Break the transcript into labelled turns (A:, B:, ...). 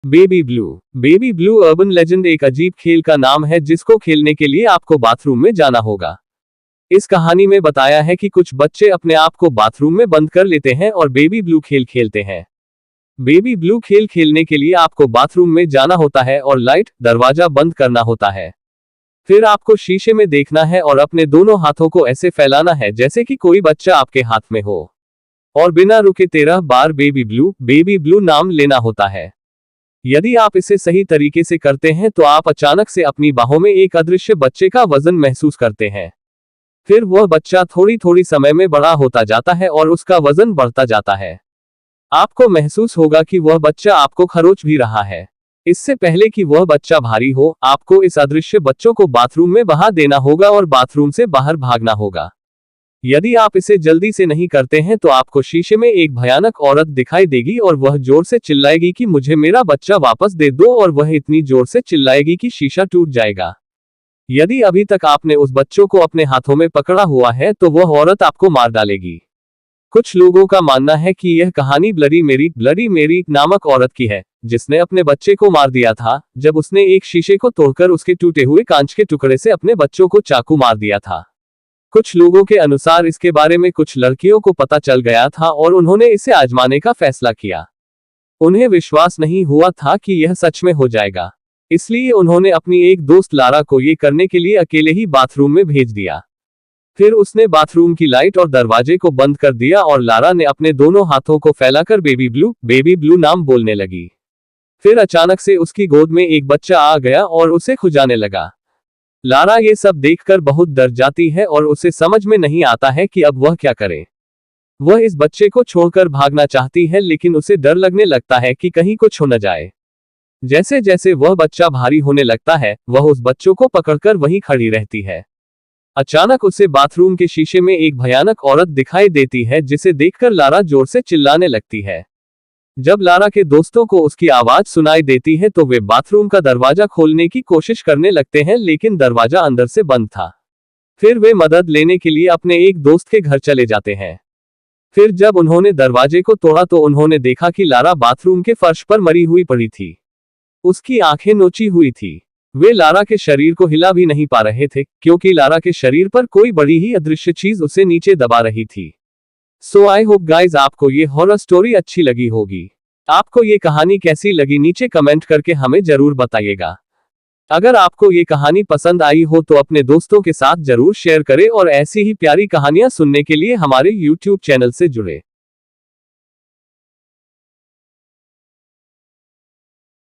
A: Baby blue. Baby blue urban legend एक अजीब खेल का नाम है जिसको खेलने के लिए आपको बाथरूम में जाना होगा। इस कहानी में बताया है कि कुछ बच्चे अपने आप को बाथरूम में बंद कर लेते हैं और बेबी ब्लू खेल खेलते हैं। बेबी ब्लू खेल खेलने के लिए आपको बाथरूम में जाना होता है और लाइट, दरवाजा बंद करना होता है। फिर आपको शीशे में देखना है और अपने दोनों हाथों को ऐसे फैलाना है जैसे कि कोई बच्चा आपके हाथ में हो, और बिना रुके 13 बार बेबी ब्लू नाम लेना होता है। यदि आप इसे सही तरीके से करते हैं तो आप अचानक से अपनी बाहों में एक अदृश्य बच्चे का वजन महसूस करते हैं। फिर वह बच्चा थोड़ी थोड़ी समय में बड़ा होता जाता है और उसका वजन बढ़ता जाता है। आपको महसूस होगा कि वह बच्चा आपको खरोच भी रहा है। इससे पहले कि वह बच्चा भारी हो, आपको इस अदृश्य बच्चों को बाथरूम में बहा देना होगा और बाथरूम से बाहर भागना होगा। यदि आप इसे जल्दी से नहीं करते हैं तो आपको शीशे में एक भयानक औरत दिखाई देगी और वह जोर से चिल्लाएगी कि मुझे मेरा बच्चा वापस दे दो, और वह इतनी जोर से चिल्लाएगी कि शीशा टूट जाएगा। यदि अभी तक आपने उस बच्चों को अपने हाथों में पकड़ा हुआ है तो वह औरत आपको मार डालेगी। कुछ लोगों का मानना है कि यह कहानी ब्लडी मेरी नामक औरत की है, जिसने अपने बच्चे को मार दिया था जब उसने एक शीशे को तोड़कर उसके टूटे हुए कांच के टुकड़े से अपने बच्चों को चाकू मार दिया था। कुछ लोगों के अनुसार इसके बारे में कुछ लड़कियों को पता चल गया था और उन्होंने इसे आजमाने का फैसला किया। उन्हें विश्वास नहीं हुआ था कि यह सच में हो जाएगा, इसलिए उन्होंने अपनी एक दोस्त लारा को ये करने के लिए अकेले ही बाथरूम में भेज दिया। फिर उसने बाथरूम की लाइट और दरवाजे को बंद कर दिया और लारा ने अपने दोनों हाथों को फैलाकर बेबी ब्लू नाम बोलने लगी। फिर अचानक से उसकी गोद में एक बच्चा आ गया और उसे खुजाने लगा। लारा ये सब देखकर बहुत डर जाती है और उसे समझ में नहीं आता है कि अब वह क्या करे। वह इस बच्चे को छोड़कर भागना चाहती है, लेकिन उसे डर लगने लगता है कि कहीं कुछ हो न जाए। जैसे जैसे वह बच्चा भारी होने लगता है, वह उस बच्चों को पकड़कर वहीं खड़ी रहती है। अचानक उसे बाथरूम के शीशे में एक भयानक औरत दिखाई देती है, जिसे देखकर लारा जोर से चिल्लाने लगती है। जब लारा के दोस्तों को उसकी आवाज सुनाई देती है तो वे बाथरूम का दरवाजा खोलने की कोशिश करने लगते हैं, लेकिन दरवाजा अंदर से बंद था। फिर वे मदद लेने के लिए अपने एक दोस्त के घर चले जाते हैं। फिर जब उन्होंने दरवाजे को तोड़ा तो उन्होंने देखा कि लारा बाथरूम के फर्श पर मरी हुई पड़ी थी। उसकी आंखें नोची हुई थी। वे लारा के शरीर को हिला भी नहीं पा रहे थे, क्योंकि लारा के शरीर पर कोई बड़ी ही अदृश्य चीज उसे नीचे दबा रही थी। सो आई होप गाइज आपको ये हॉरर स्टोरी अच्छी लगी होगी। आपको ये कहानी कैसी लगी नीचे कमेंट करके हमें जरूर बताइएगा। अगर आपको ये कहानी पसंद आई हो तो अपने दोस्तों के साथ जरूर शेयर करें और ऐसी ही प्यारी कहानियां सुनने के लिए हमारे YouTube चैनल से जुड़े।